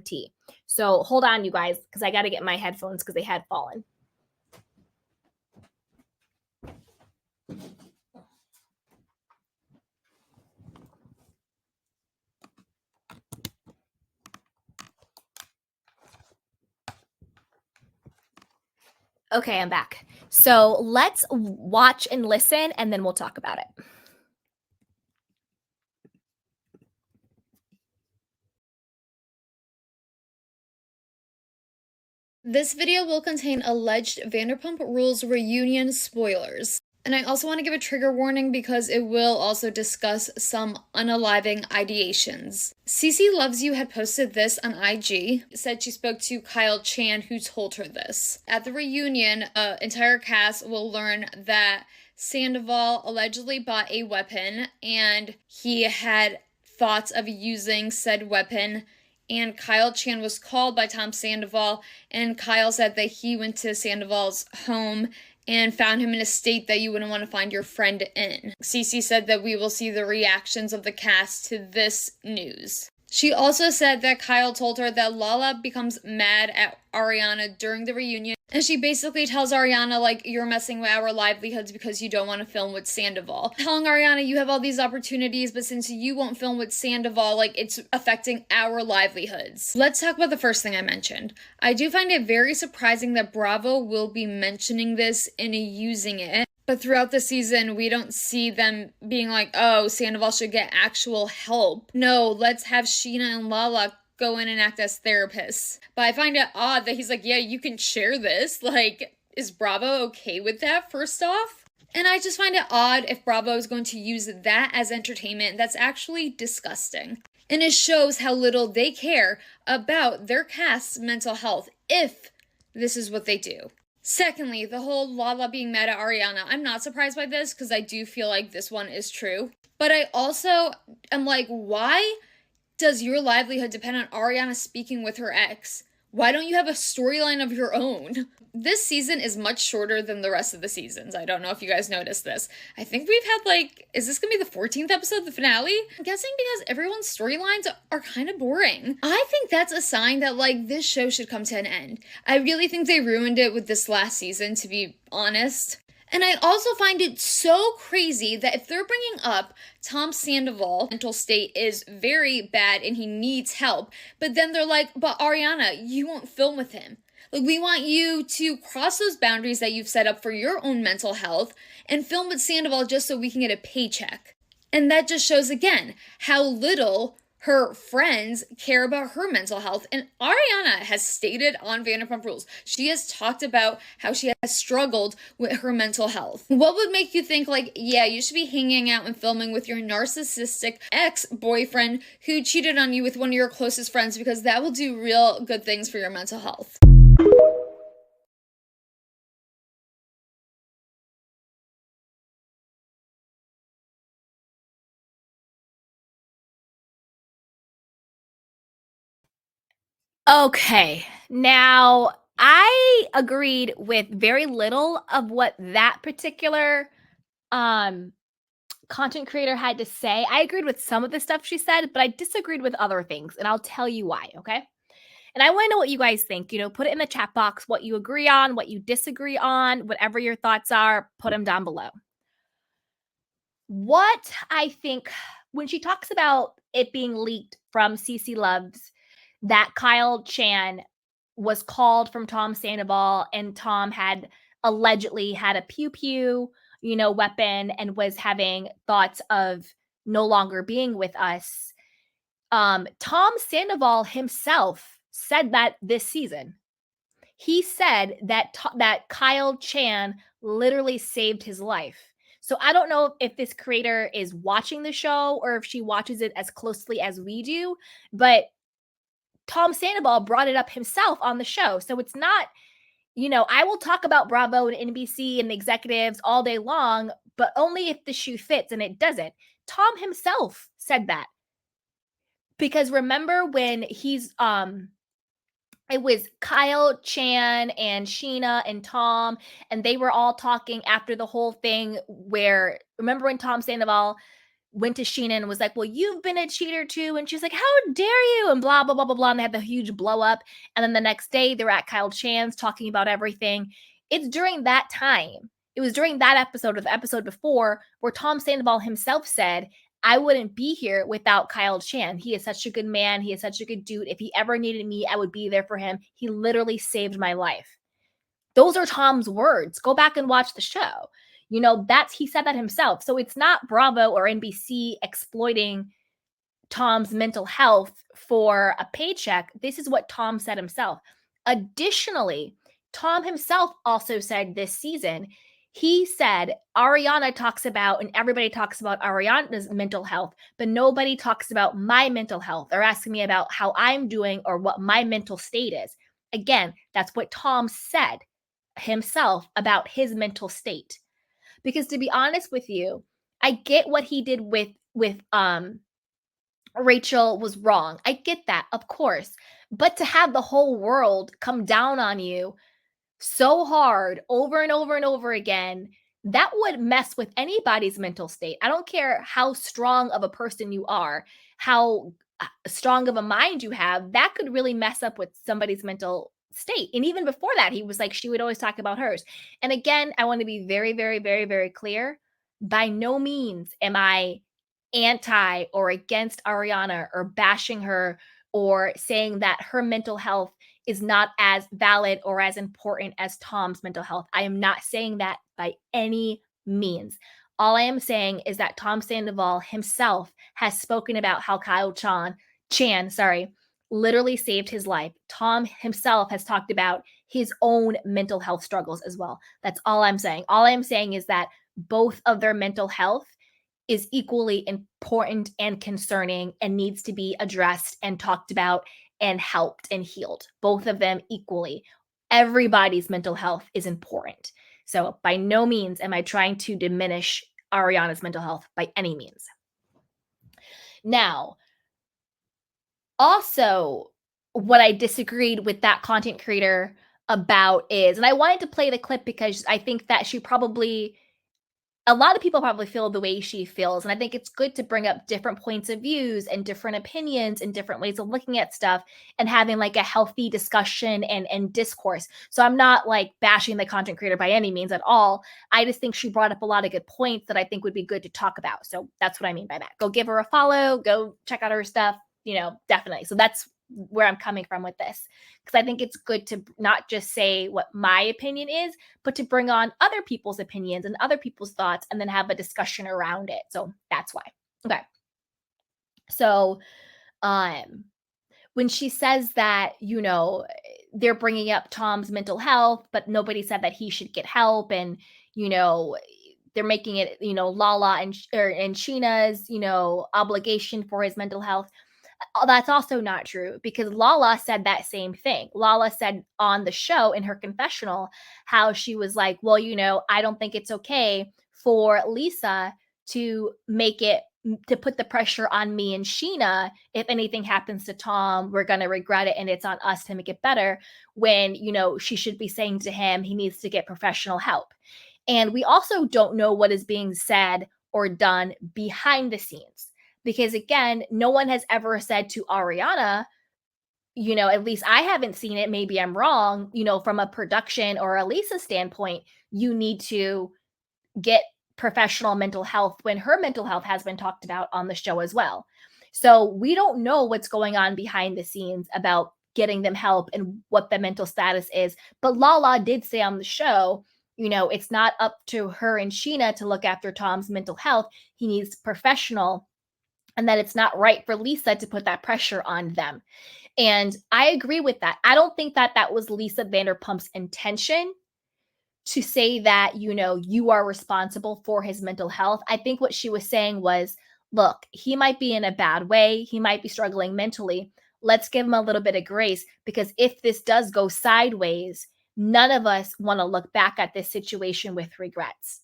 tea. So hold on, you guys, because I got to get my headphones because they had fallen. Okay, I'm back. So let's watch and listen, and then we'll talk about it. This video will contain alleged Vanderpump Rules reunion spoilers. And I also want to give a trigger warning because it will also discuss some unaliving ideations. Cece Loves You had posted this on IG, said she spoke to Kyle Chan who told her this. At the reunion, entire cast will learn that Sandoval allegedly bought a weapon and he had thoughts of using said weapon, and Kyle Chan was called by Tom Sandoval, and Kyle said that he went to Sandoval's home and found him in a state that you wouldn't want to find your friend in. Cece said that we will see the reactions of the cast to this news. She also said that Kyle told her that Lala becomes mad at Ariana during the reunion, and she basically tells Ariana, like, you're messing with our livelihoods because you don't want to film with Sandoval. Telling Ariana, you have all these opportunities, but since you won't film with Sandoval, like, it's affecting our livelihoods. Let's talk about the first thing I mentioned. I do find it very surprising that Bravo will be mentioning this and using it. But throughout the season, we don't see them being like, oh, Sandoval should get actual help. No, let's have Sheena and Lala go in and act as therapists. But I find it odd that he's like, yeah, you can share this. Like, is Bravo okay with that, first off? And I just find it odd if Bravo is going to use that as entertainment. That's actually disgusting. And it shows how little they care about their cast's mental health if this is what they do. Secondly, the whole Lala being mad at Ariana. I'm not surprised by this because I do feel like this one is true. But I also am like, why does your livelihood depend on Ariana speaking with her ex? Why don't you have a storyline of your own? This season is much shorter than the rest of the seasons. I don't know if you guys noticed this. I think we've had is this gonna be the 14th episode, the finale? I'm guessing because everyone's storylines are kind of boring. I think that's a sign that this show should come to an end. I really think they ruined it with this last season, to be honest. And I also find it so crazy that if they're bringing up Tom Sandoval's mental state is very bad and he needs help, but then they're like, but Ariana, you won't film with him. We want you to cross those boundaries that you've set up for your own mental health and film with Sandoval just so we can get a paycheck. And that just shows, again, how little her friends care about her mental health. And Ariana has stated on Vanderpump Rules, she has talked about how she has struggled with her mental health. What would make you think yeah, you should be hanging out and filming with your narcissistic ex-boyfriend who cheated on you with one of your closest friends, because that will do real good things for your mental health. Okay, now I agreed with very little of what that particular content creator had to say. I agreed with some of the stuff she said, but I disagreed with other things, and I'll tell you why, okay? And I want to know what you guys think. Put it in the chat box, what you agree on, what you disagree on, whatever your thoughts are, put them down below. What I think, when she talks about it being leaked from Cece Loves, that Kyle Chan was called from Tom Sandoval, and Tom had allegedly had a pew-pew, weapon, and was having thoughts of no longer being with us. Tom Sandoval himself said that this season. He said that Kyle Chan literally saved his life. So I don't know if this creator is watching the show or if she watches it as closely as we do, but Tom Sandoval brought it up himself on the show. So it's not, I will talk about Bravo and NBC and the executives all day long, but only if the shoe fits, and it doesn't. Tom himself said that. Because remember when it was Kyle Chan and Sheena and Tom, and they were all talking after the whole thing where, remember when Tom Sandoval went to Sheena and was like, well, you've been a cheater too. And she's like, how dare you? And blah, blah, blah, blah, blah. And they had the huge blow up. And then the next day they're at Kyle Chan's talking about everything. It's during that time. It was during that episode or the episode before where Tom Sandoval himself said, I wouldn't be here without Kyle Chan. He is such a good man. He is such a good dude. If he ever needed me, I would be there for him. He literally saved my life. Those are Tom's words. Go back and watch the show. He said that himself. So it's not Bravo or NBC exploiting Tom's mental health for a paycheck. This is what Tom said himself. Additionally, Tom himself also said this season, he said Ariana talks about, and everybody talks about Ariana's mental health, but nobody talks about my mental health or asking me about how I'm doing or what my mental state is. Again, that's what Tom said himself about his mental state. Because to be honest with you, I get what he did with Rachel was wrong. I get that, of course. But to have the whole world come down on you so hard over and over and over again, that would mess with anybody's mental state. I don't care how strong of a person you are, how strong of a mind you have, that could really mess up with somebody's mental state. And even before that, he was like, she would always talk about hers. And again, I want to be very, very, very, very clear. By no means am I anti or against Ariana or bashing her or saying that her mental health is not as valid or as important as Tom's mental health. I am not saying that by any means. All I am saying is that Tom Sandoval himself has spoken about how Kyle Chan, literally saved his life. Tom himself has talked about his own mental health struggles as well. That's all I'm saying. All I'm saying is that both of their mental health is equally important and concerning and needs to be addressed and talked about and helped and healed. Both of them equally. Everybody's mental health is important. So by no means am I trying to diminish Ariana's mental health by any means. Now, also, what I disagreed with that content creator about is, and I wanted to play the clip because I think that a lot of people probably feel the way she feels. And I think it's good to bring up different points of views and different opinions and different ways of looking at stuff and having like a healthy discussion and discourse. So I'm not like bashing the content creator by any means at all. I just think she brought up a lot of good points that I think would be good to talk about. So that's what I mean by that. Go give her a follow, go check out her stuff, definitely. So that's where I'm coming from with this. Because I think it's good to not just say what my opinion is, but to bring on other people's opinions and other people's thoughts and then have a discussion around it. So that's why. Okay. So when she says that, they're bringing up Tom's mental health, but nobody said that he should get help. And, they're making it, Lala and Sheena's, obligation for his mental health. That's also not true because Lala said that same thing. Lala said on the show in her confessional how she was like, well, I don't think it's okay for Lisa to put the pressure on me and Sheena. If anything happens to Tom, we're going to regret it and it's on us to make it better, when, she should be saying to him he needs to get professional help. And we also don't know what is being said or done behind the scenes. Because again, no one has ever said to Ariana, at least I haven't seen it, maybe I'm wrong, from a production or a Lisa standpoint, you need to get professional mental health when her mental health has been talked about on the show as well. So we don't know what's going on behind the scenes about getting them help and what the mental status is. But Lala did say on the show, it's not up to her and Sheena to look after Tom's mental health. He needs professional, and that it's not right for Lisa to put that pressure on them. And I agree with that. I don't think that that was Lisa Vanderpump's intention to say that, you are responsible for his mental health. I think what she was saying was, look, he might be in a bad way. He might be struggling mentally. Let's give him a little bit of grace, because if this does go sideways, none of us want to look back at this situation with regrets.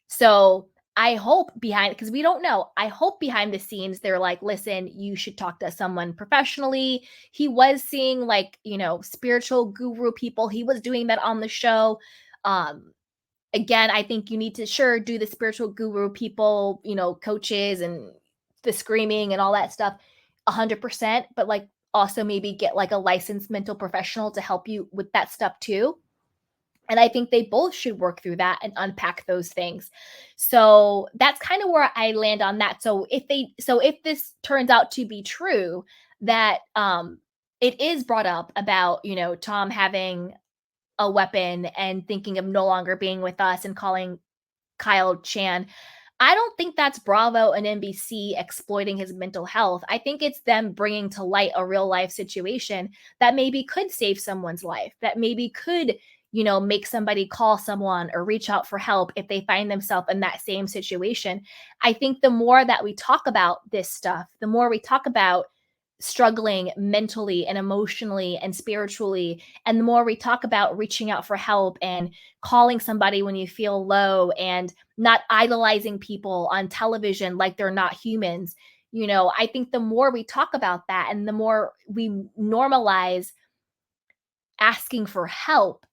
So I hope because we don't know, I hope behind the scenes, they're like, listen, you should talk to someone professionally. He was seeing like, spiritual guru people. He was doing that on the show. Again, I think you need to sure do the spiritual guru people, coaches and the screaming and all that stuff 100%, but like also maybe get like a licensed mental professional to help you with that stuff too. And I think they both should work through that and unpack those things. So that's kind of where I land on that. So if this turns out to be true, that it is brought up about, Tom having a weapon and thinking of no longer being with us and calling Kyle Chan. I don't think that's Bravo and NBC exploiting his mental health. I think it's them bringing to light a real life situation that maybe could save someone's life, that maybe could, make somebody call someone or reach out for help if they find themselves in that same situation. I think the more that we talk about this stuff, the more we talk about struggling mentally and emotionally and spiritually, and the more we talk about reaching out for help and calling somebody when you feel low and not idolizing people on television like they're not humans, I think the more we talk about that and the more we normalize asking for help,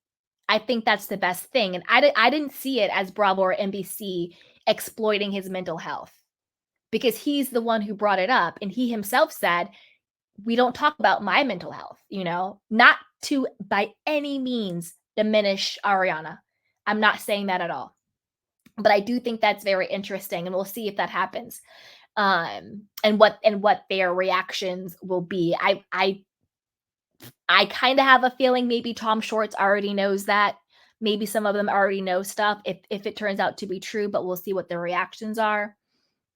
I think that's the best thing. And I didn't see it as Bravo or NBC exploiting his mental health, because he's the one who brought it up. And he himself said, we don't talk about my mental health, not to by any means diminish Ariana. I'm not saying that at all. But I do think that's very interesting, and we'll see if that happens. And what their reactions will be. I kind of have a feeling maybe Tom Schwartz already knows that. Maybe some of them already know stuff if it turns out to be true, but we'll see what their reactions are.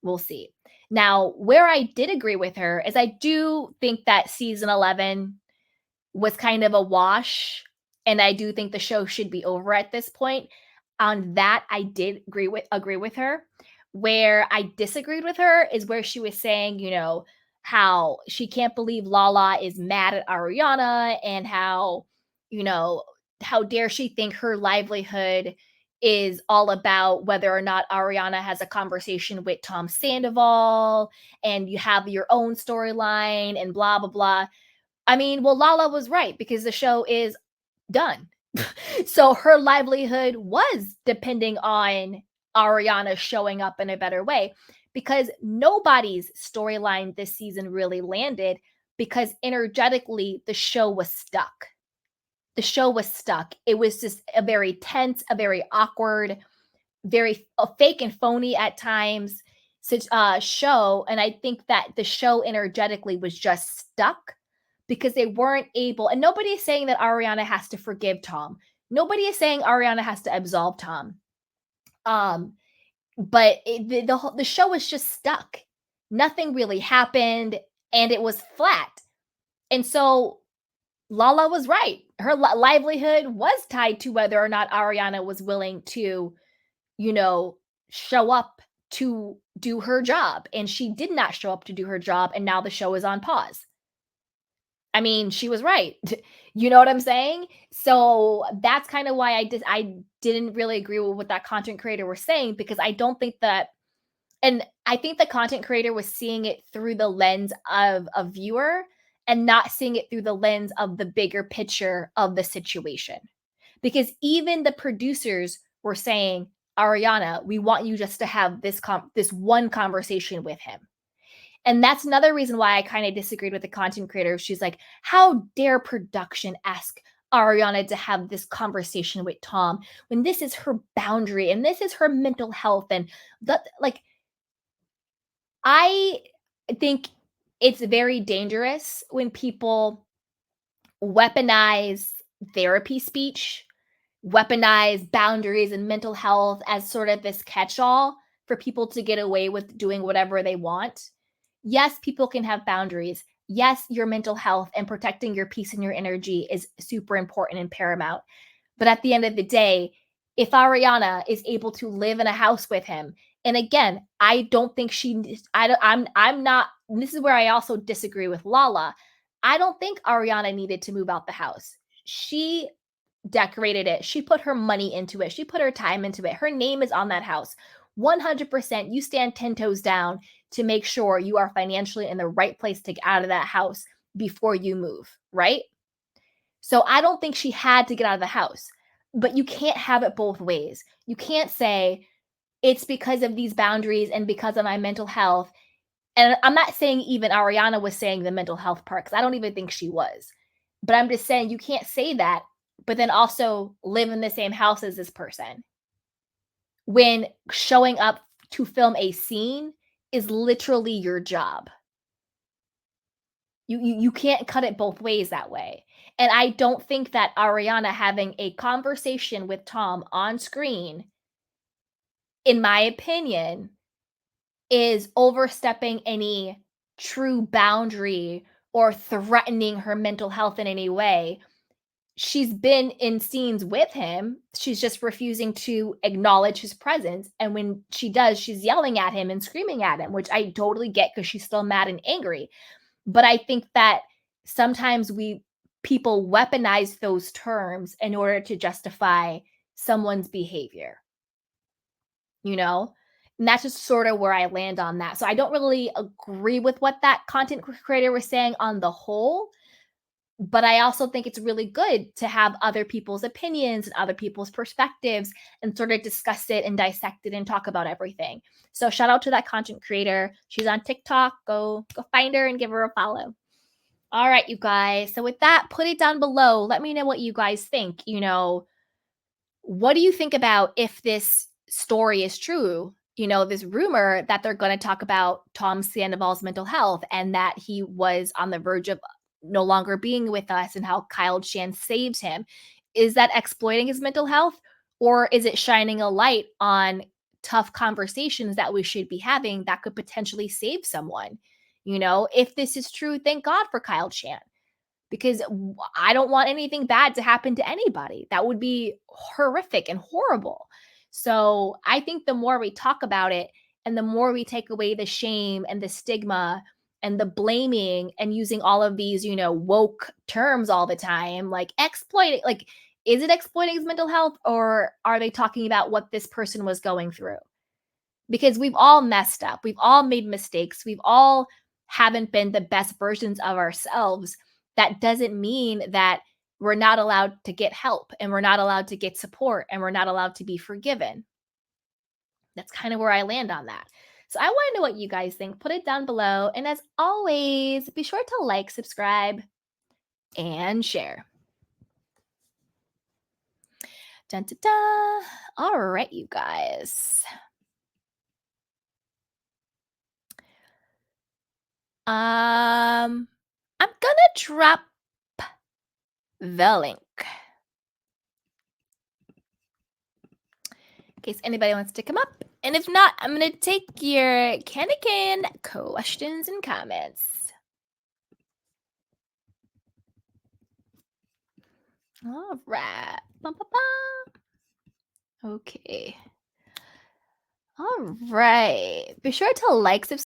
We'll see. Now, where I did agree with her is I do think that season 11 was kind of a wash, and I do think the show should be over at this point. On that, I did agree with her. Where I disagreed with her is where she was saying, how she can't believe Lala is mad at Ariana, and you know, how dare she think her livelihood is all about whether or not Ariana has a conversation with Tom Sandoval, and you have your own storyline and blah blah blah. I mean, well, Lala was right because the show is done. So her livelihood was depending on Ariana showing up in a better way, because nobody's storyline this season really landed, because energetically the show was stuck. The show was stuck. It was just a very tense, a very awkward, very fake and phony at times show. And I think that the show energetically was just stuck because they weren't able. And nobody is saying that Ariana has to forgive Tom. Nobody is saying Ariana has to absolve Tom. But the show was just stuck. Nothing really happened, and it was flat. And so Lala was right. Her livelihood was tied to whether or not Ariana was willing to, show up to do her job. And she did not show up to do her job. And now the show is on pause. I mean, she was right. You know what I'm saying? So that's kind of why I didn't really agree with what that content creator was saying, because I don't think that, and I think the content creator was seeing it through the lens of a viewer and not seeing it through the lens of the bigger picture of the situation. Because even the producers were saying, Ariana, we want you just to have this one conversation with him. And that's another reason why I kind of disagreed with the content creator. She's like, how dare production ask Ariana to have this conversation with Tom when this is her boundary and this is her mental health? And that, like, I think it's very dangerous when people weaponize therapy speech, weaponize boundaries and mental health as sort of this catch-all for people to get away with doing whatever they want. Yes, people can have boundaries. Yes, your mental health and protecting your peace and your energy is super important and paramount. But at the end of the day, if Ariana is able to live in a house with him, and again, I don't think I'm not, this is where I also disagree with Lala. I don't think Ariana needed to move out the house. She decorated it. She put her money into it. She put her time into it. Her name is on that house. 100%, you stand 10 toes down to make sure you are financially in the right place to get out of that house before you move, right? So I don't think she had to get out of the house. But you can't have it both ways. You can't say, it's because of these boundaries and because of my mental health. And I'm not saying even Ariana was saying the mental health part, because I don't even think she was. But I'm just saying you can't say that, but then also live in the same house as this person when showing up to film a scene is literally your job. You can't cut it both ways that way. And I don't think that Ariana having a conversation with Tom on screen, in my opinion, is overstepping any true boundary or threatening her mental health in any way. She's been in scenes with him. She's just refusing to acknowledge his presence. And when she does, she's yelling at him and screaming at him, which I totally get because she's still mad and angry. But I think that sometimes people weaponize those terms in order to justify someone's behavior, you know? And that's just sort of where I land on that. So I don't really agree with what that content creator was saying on the whole, but I also think it's really good to have other people's opinions and other people's perspectives and sort of discuss it and dissect it and talk about everything. So shout out to that content creator. She's on TikTok. Go find her and give her a follow. All right, you guys. So with that, put it down below. Let me know what you guys think. What do you think about if this story is true? This rumor that they're going to talk about Tom Sandoval's mental health and that he was on the verge of no longer being with us and how Kyle Chan saves him. Is that exploiting his mental health, or is it shining a light on tough conversations that we should be having that could potentially save someone? If this is true, thank God for Kyle Chan, because I don't want anything bad to happen to anybody. That would be horrific and horrible. So I think the more we talk about it and the more we take away the shame and the stigma and the blaming and using all of these, woke terms all the time, like exploiting, like, is it exploiting his mental health, or are they talking about what this person was going through? Because we've all messed up. We've all made mistakes. We've all haven't been the best versions of ourselves. That doesn't mean that we're not allowed to get help and we're not allowed to get support and we're not allowed to be forgiven. That's kind of where I land on that. So I want to know what you guys think. Put it down below. And as always, be sure to like, subscribe, and share. Dun, dun, dun. All right, you guys. I'm gonna drop the link in case anybody wants to come up. And if not, I'm gonna take your candy cane questions and comments. All right. Bum, bum, bum. Okay. All right. Be sure to like, subscribe.